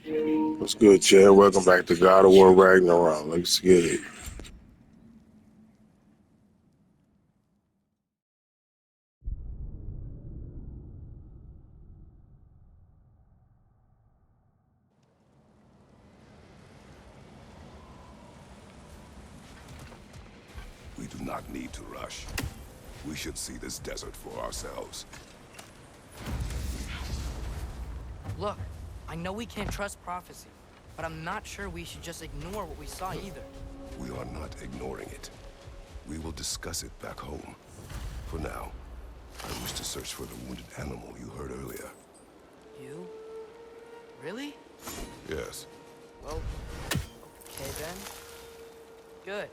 What's good, Chad? Welcome back to God of War Ragnarok. Let's get it. We do not need to rush. We should see this desert for ourselves. Look, I know we can't trust prophecy, but I'm not sure we should just ignore what we saw either. We are not ignoring it. We will discuss it back home. For now, I wish to search for the wounded animal you heard earlier. You? Really? Yes. Well, okay then. Good.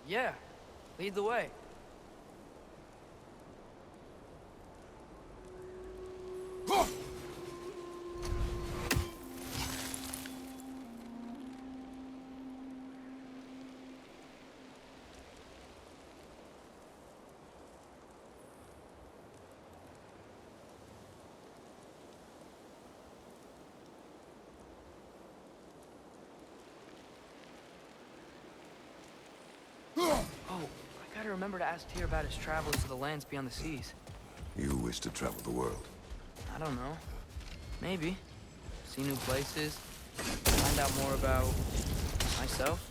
Yeah, lead the way. Oh, I gotta remember to ask Tyr about his travels to the lands beyond the seas. You wish to travel the world. I don't know. Maybe. See new places. Find out more about myself.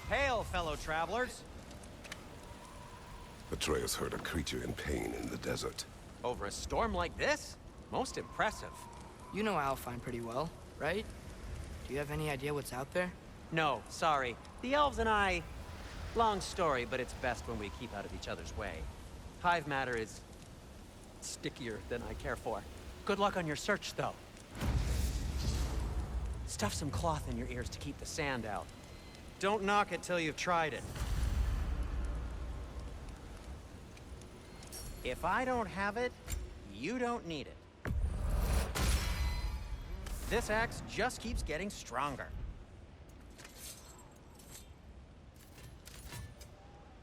Hail, fellow travelers! Atreus heard a creature in pain in the desert. Over a storm like this? Most impressive. You know Alfheim pretty well, right? Do you have any idea what's out there? No, sorry. The elves and I... Long story, but it's best when we keep out of each other's way. Hive matter is... stickier than I care for. Good luck on your search, though. Stuff some cloth in your ears to keep the sand out. Don't knock it till you've tried it. If I don't have it, you don't need it. This axe just keeps getting stronger.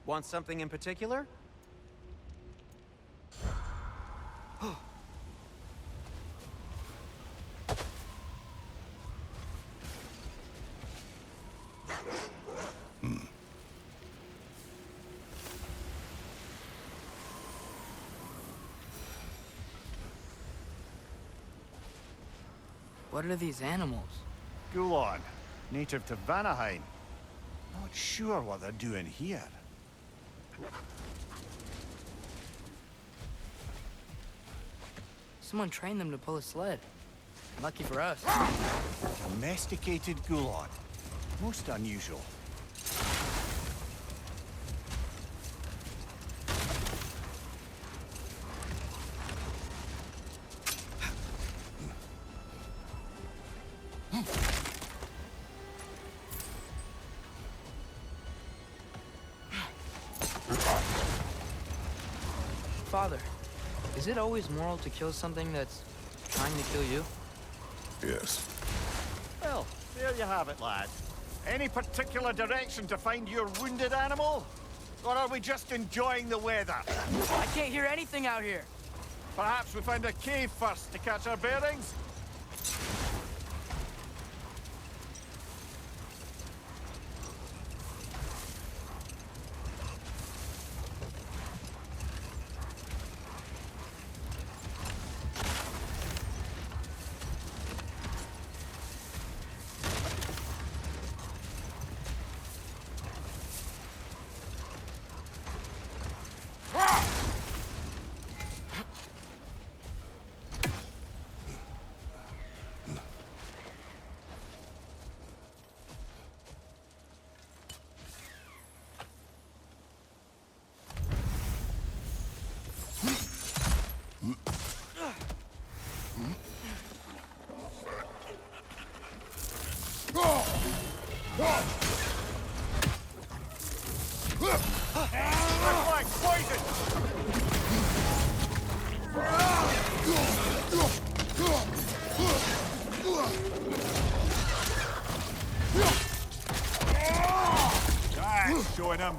Want something in particular? What are these animals? Gulag, native to Vanaheim. Not sure what they're doing here. Someone trained them to pull a sled. Lucky for us. Domesticated Gulon. Most unusual. Father, is it always moral to kill something that's trying to kill you? Yes. Well, there you have it, lad. Any particular direction to find your wounded animal? Or are we just enjoying the weather? I can't hear anything out here. Perhaps we find a cave first to catch our bearings? Like poison! That's showing him.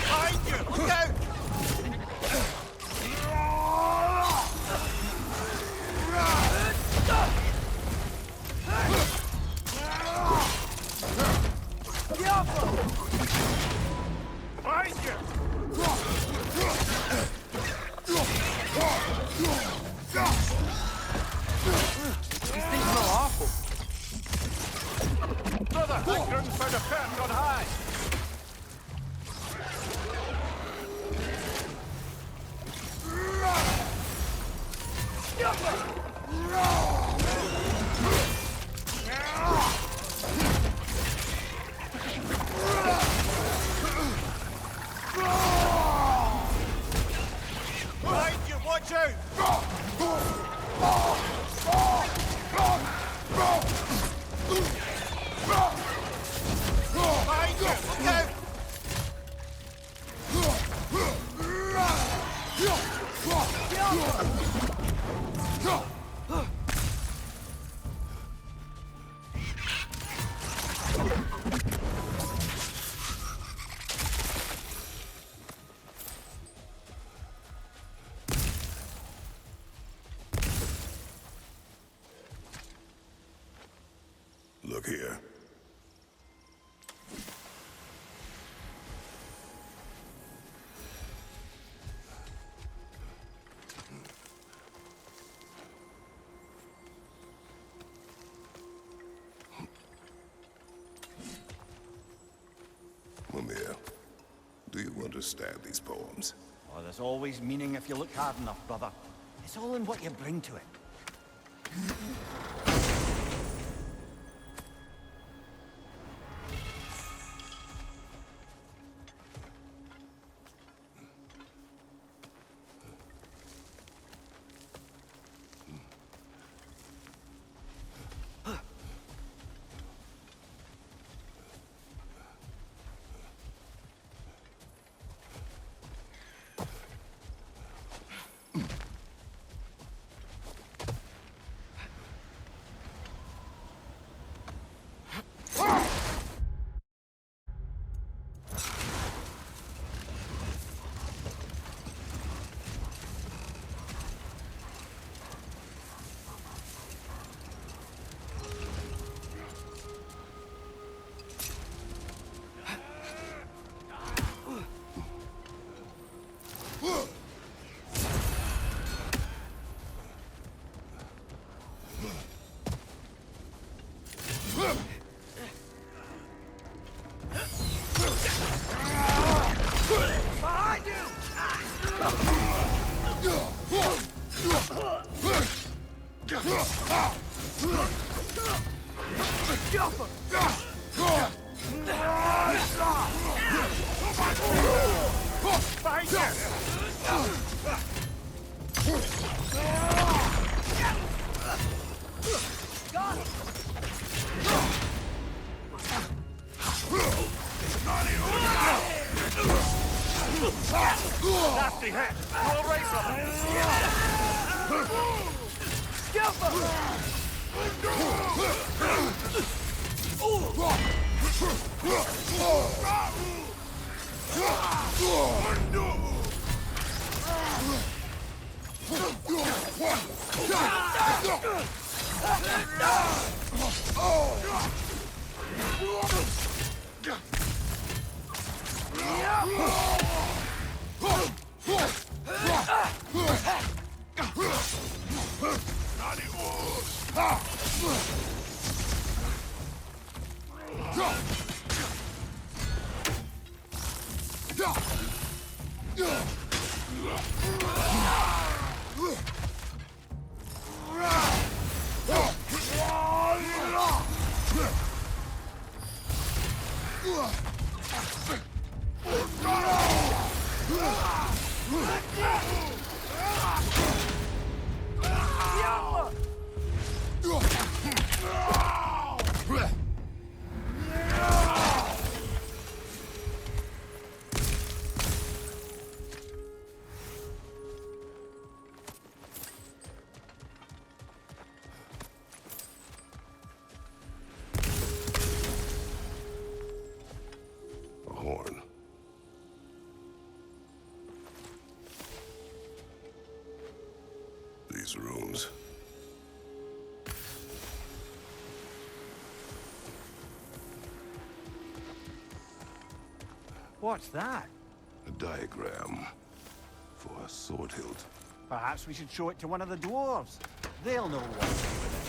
Behind you! Look out! Behind you! These things smell awful. Brother, that ground's found a perch on high. Behind you, watch out! Behind you, look out! Look here. Mimir, do you understand these poems? Oh, there's always meaning if you look hard enough, brother. It's all in what you bring to it. Behind you! Nasty hit! Go away from him! A horn. These rooms. What's that? A diagram for a sword hilt. Perhaps we should show it to one of the dwarves. They'll know what to do with it.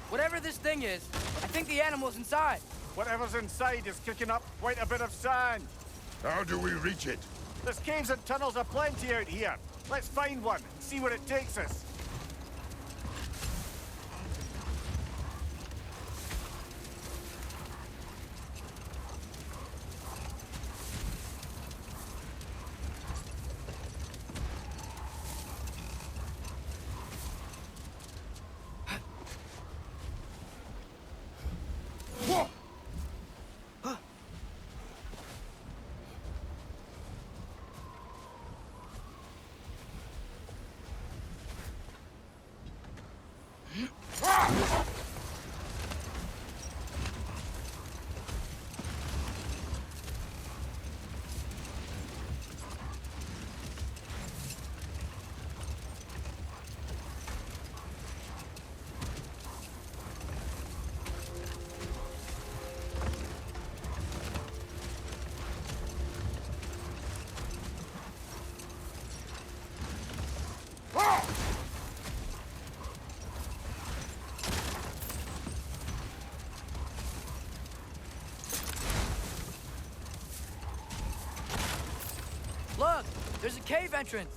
Whatever this thing is, I think the animal's inside. Whatever's inside is kicking up quite a bit of sand. How do we reach it? There's caves and tunnels aplenty out here. Let's find one and see where it takes us. Look, there's a cave entrance.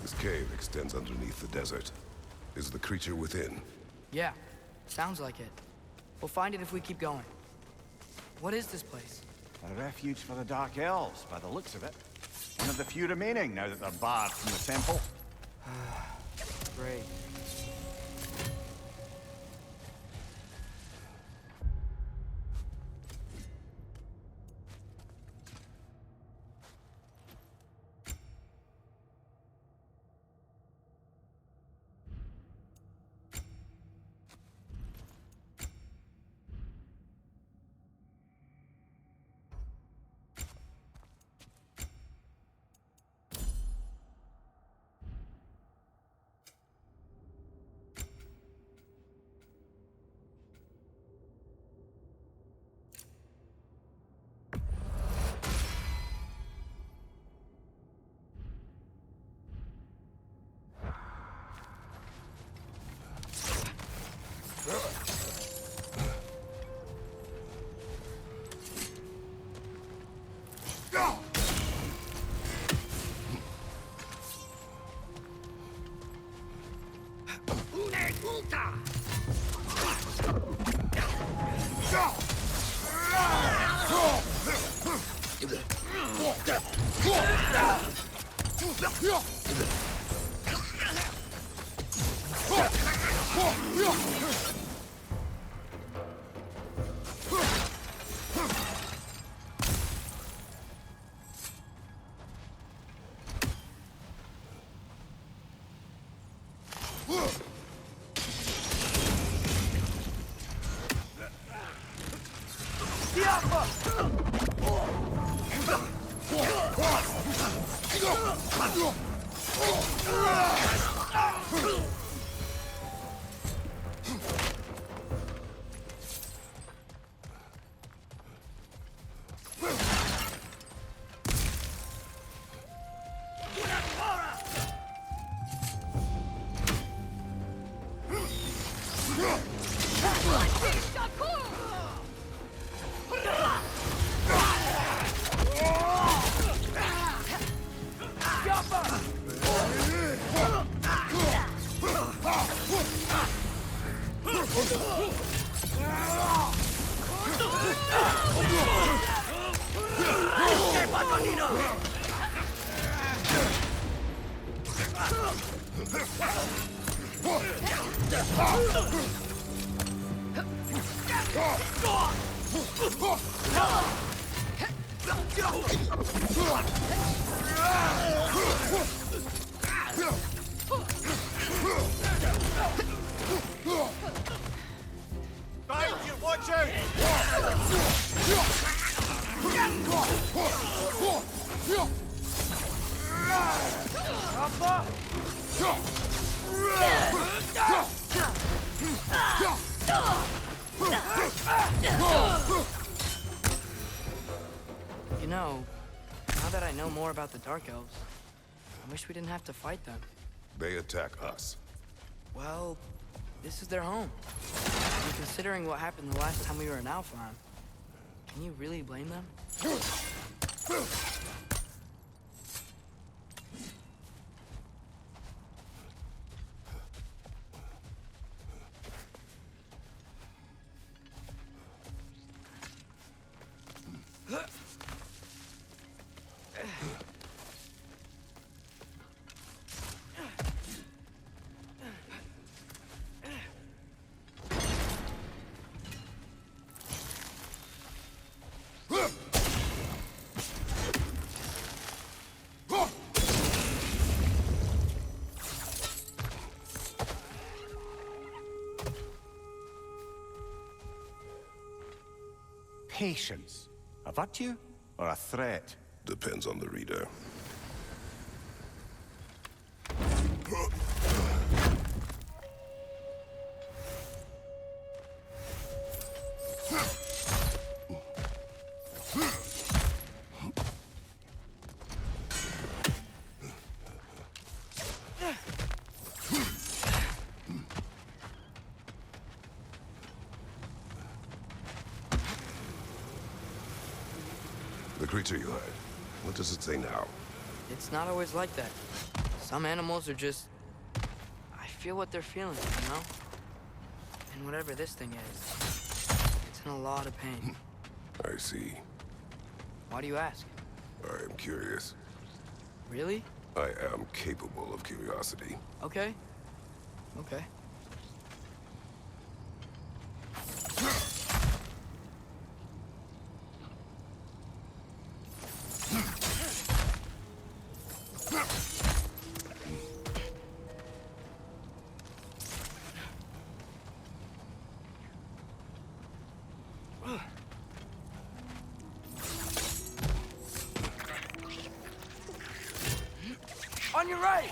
This cave extends underneath the desert. Is the creature within? Yeah, sounds like it. We'll find it if we keep going. What is this place? A refuge for the Dark Elves, by the looks of it. One of the few remaining now that they're barred from the temple. Great. Right, you watch out! You know, now that I know more about the Dark Elves, I wish we didn't have to fight them. They attack us. Well, this is their home. And considering what happened the last time we were in Alfheim, can you really blame them? Patience. A virtue or a threat? Depends on the reader. The creature you heard, what does it say now? It's not always like that. Some animals are just... I feel what they're feeling, you know? And whatever this thing is, it's in a lot of pain. I see. Why do you ask? I am curious. Really? I am capable of curiosity. Okay. Okay. On your right!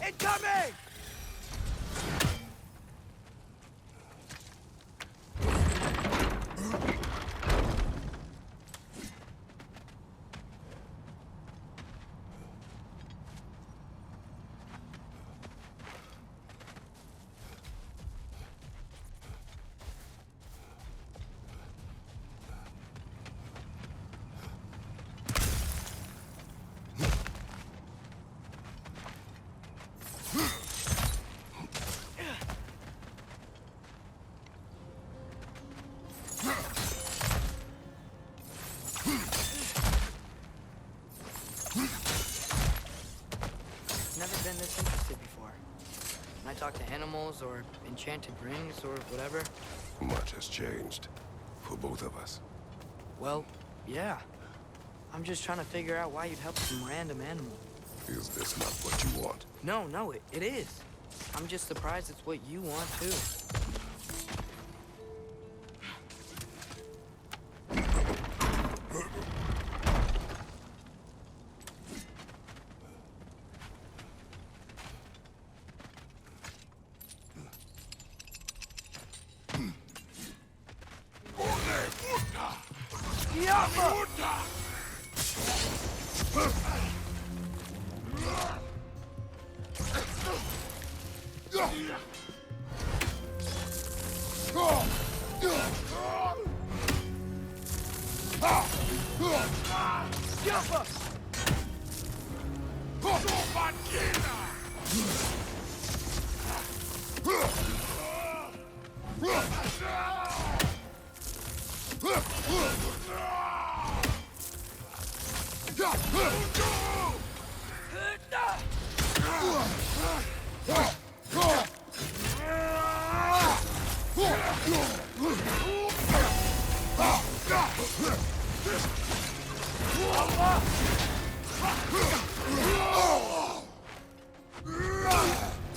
Incoming! Never been this interested before. When I talk to animals or enchanted rings or whatever, Much has changed. For both of us. well, yeah. I'm just trying to figure out why you'd help some random animal. Is this not what you want? No, it is. I'm just surprised it's what you want too.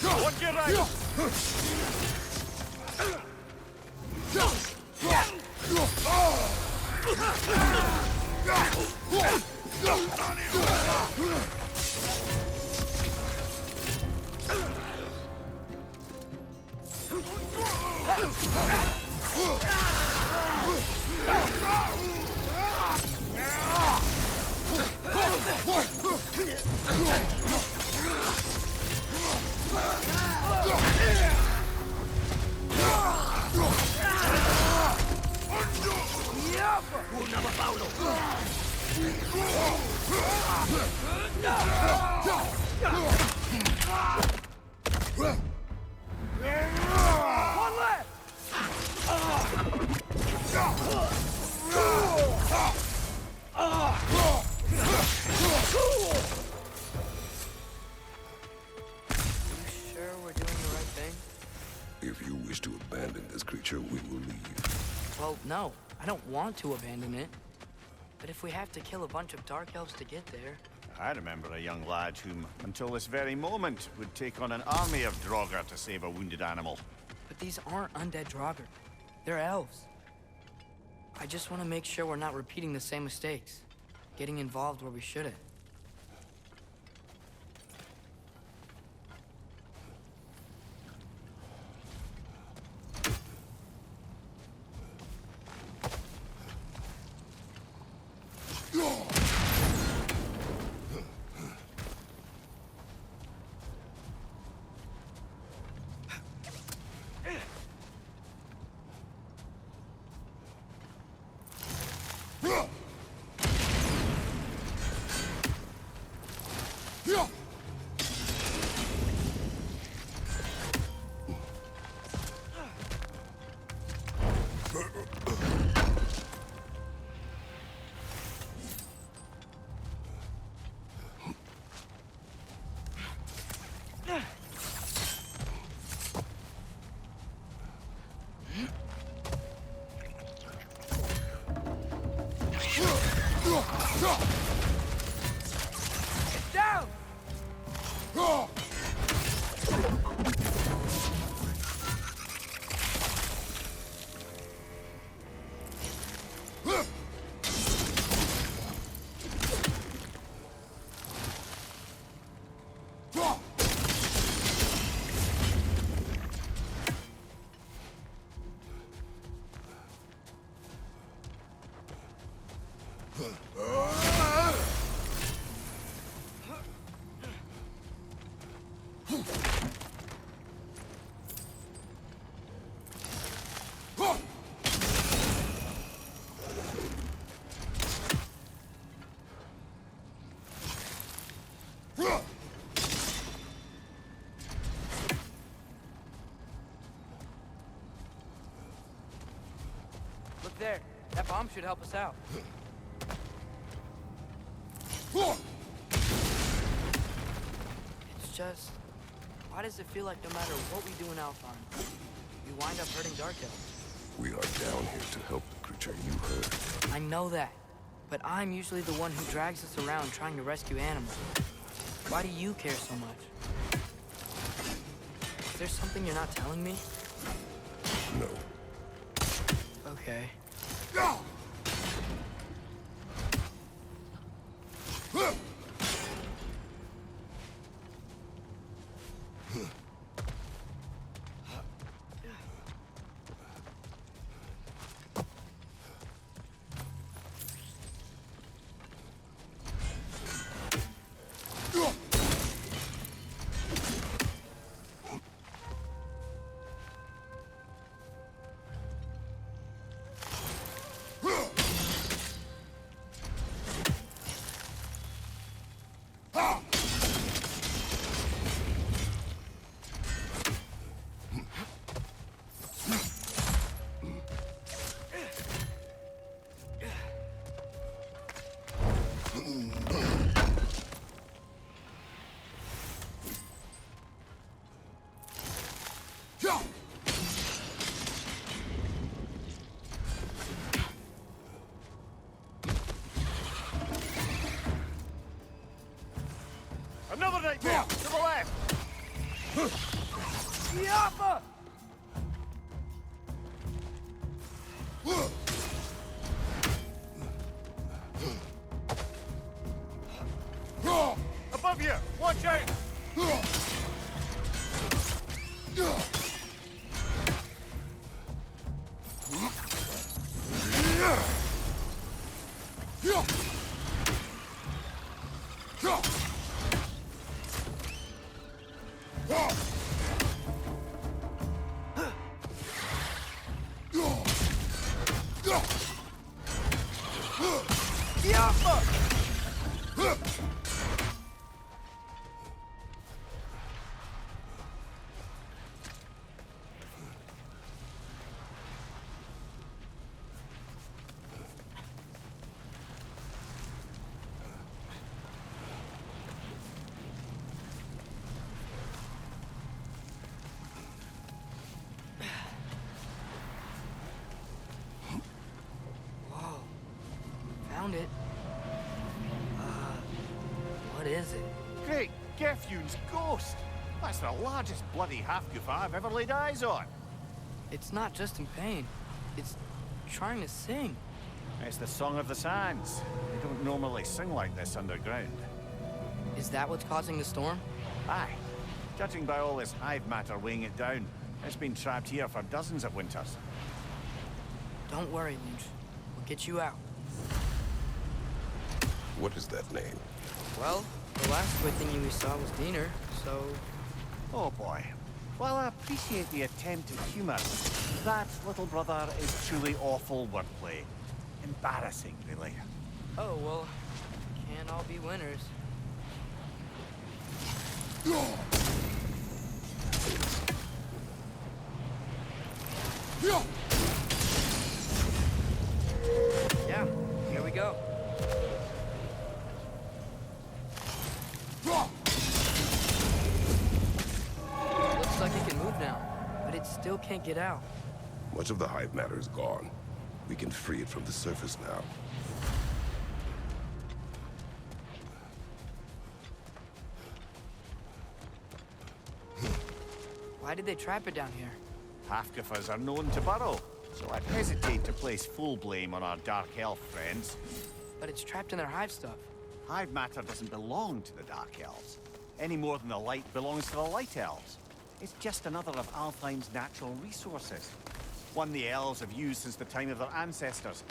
What you right? Sure we're doing the right thing? If you wish to abandon this creature, we will leave. Well, no. I don't want to abandon it. But if we have to kill a bunch of Dark Elves to get there... I remember a young lad whom, until this very moment, would take on an army of Draugr to save a wounded animal. But these aren't undead Draugr. They're elves. I just want to make sure we're not repeating the same mistakes. Getting involved where we shouldn't. Down! Look there. That bomb should help us out. It's just... why does it feel like no matter what we do in Alfheim, we wind up hurting Dark Elves? We are down here to help the creature you heard. I know that, but I'm usually the one who drags us around trying to rescue animals. Why do you care so much? Is there something you're not telling me? No. Okay. Another nightmare! To the left! Yappa! Above you! Watch out! Found it. What is it? Great Gefyun's ghost! That's the largest bloody Hafgufa I've ever laid eyes on. It's not just in pain. It's trying to sing. It's the Song of the Sands. They don't normally sing like this underground. Is that what's causing the storm? Aye. Judging by all this hive matter weighing it down, it's been trapped here for dozens of winters. Don't worry, Lynch. We'll get you out. What is that name? Well, the last good thing we saw was Diener, so... Oh boy. While I appreciate the attempt at humor, that, little brother, is truly awful wordplay. Embarrassing, really. Oh, well, can't all be winners. Yeah, here we go. Looks like it can move now, but it still can't get out. Much of the hive matter is gone. We can free it from the surface now. Why did they trap it down here? Hafgufas are known to burrow, so I'd hesitate to place full blame on our Dark Elf friends. But it's trapped in their hive stuff. Hive matter doesn't belong to the Dark Elves, any more than the light belongs to the Light Elves. It's just another of Alfheim's natural resources. One the elves have used since the time of their ancestors.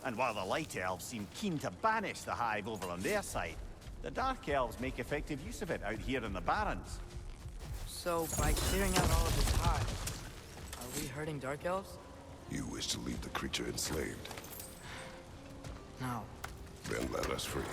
And while the Light Elves seem keen to banish the hive over on their side, the Dark Elves make effective use of it out here in the Barrens. So, by clearing out all of this hive, are we hurting Dark Elves? You wish to leave the creature enslaved. No. Then let us free it.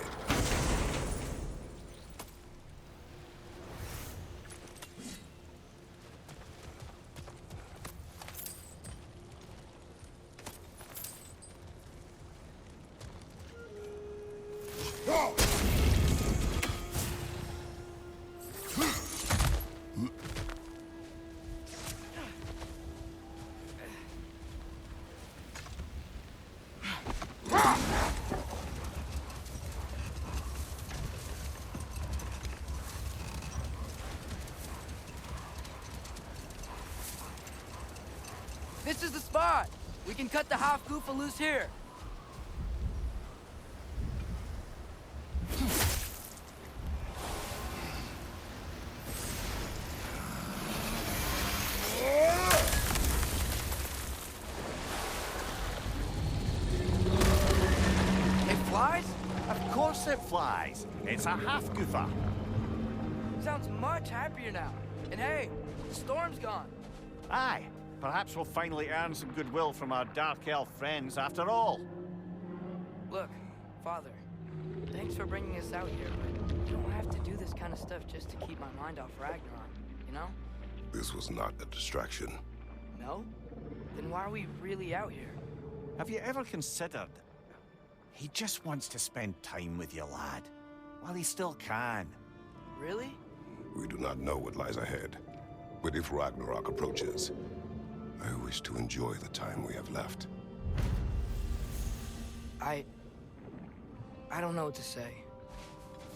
This is the spot! We can cut the half-goofa loose here. It flies? Of course it flies. It's a half-goofa. Sounds much happier now. And hey, the storm's gone. Aye, perhaps we'll finally earn some goodwill from our Dark Elf friends after all. Look, Father, thanks for bringing us out here, but you don't have to do this kind of stuff just to keep my mind off Ragnarok, you know? This was not a distraction. No? Then why are we really out here? Have you ever considered... He just wants to spend time with you, lad. While he still can. Really? We do not know what lies ahead. But if Ragnarok approaches, I wish to enjoy the time we have left. I don't know what to say.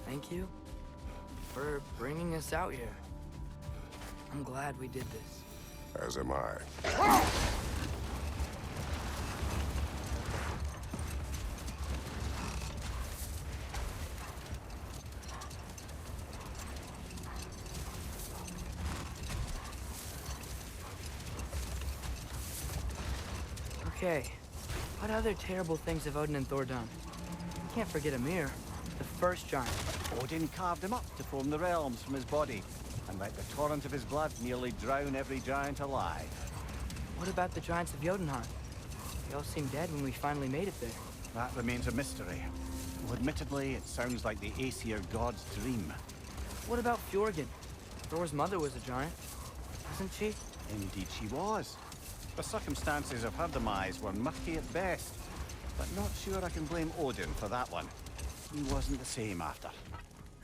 Thank you for bringing us out here. I'm glad we did this. As am I. Okay, what other terrible things have Odin and Thor done? Can't forget Ymir, the first giant. Odin carved him up to form the realms from his body, and let the torrent of his blood nearly drown every giant alive. What about the giants of Jotunheim? They all seemed dead when we finally made it there. That remains a mystery. Well, admittedly, it sounds like the Aesir god's dream. What about Fjorgyn? Thor's mother was a giant, wasn't she? Indeed she was. The circumstances of her demise were murky at best, but not sure I can blame Odin for that one. He wasn't the same after.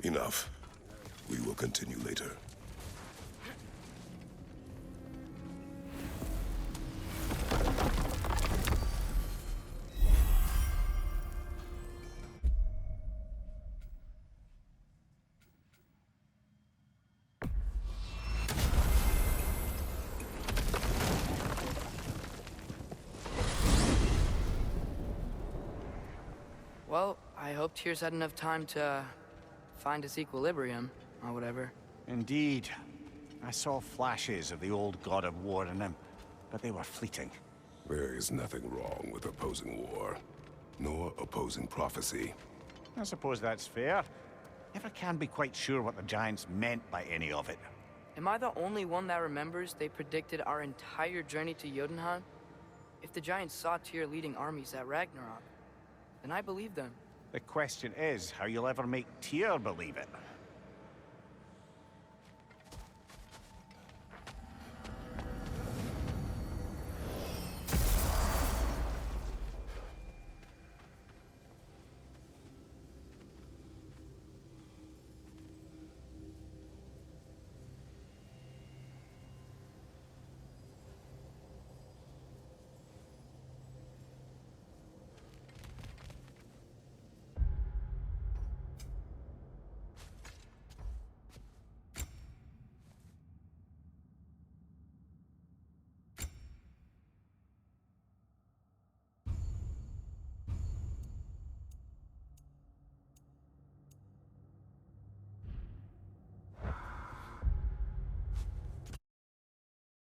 Enough. We will continue later. Well, I hope Tyr's had enough time to find his equilibrium, or whatever. Indeed. I saw flashes of the old god of war in him, but they were fleeting. There is nothing wrong with opposing war, nor opposing prophecy. I suppose that's fair. Never can be quite sure what the Giants meant by any of it. Am I the only one that remembers they predicted our entire journey to Jotunheim? If the giants saw Tyr leading armies at Ragnarok, then I believe them. The question is how you'll ever make Tyr believe it.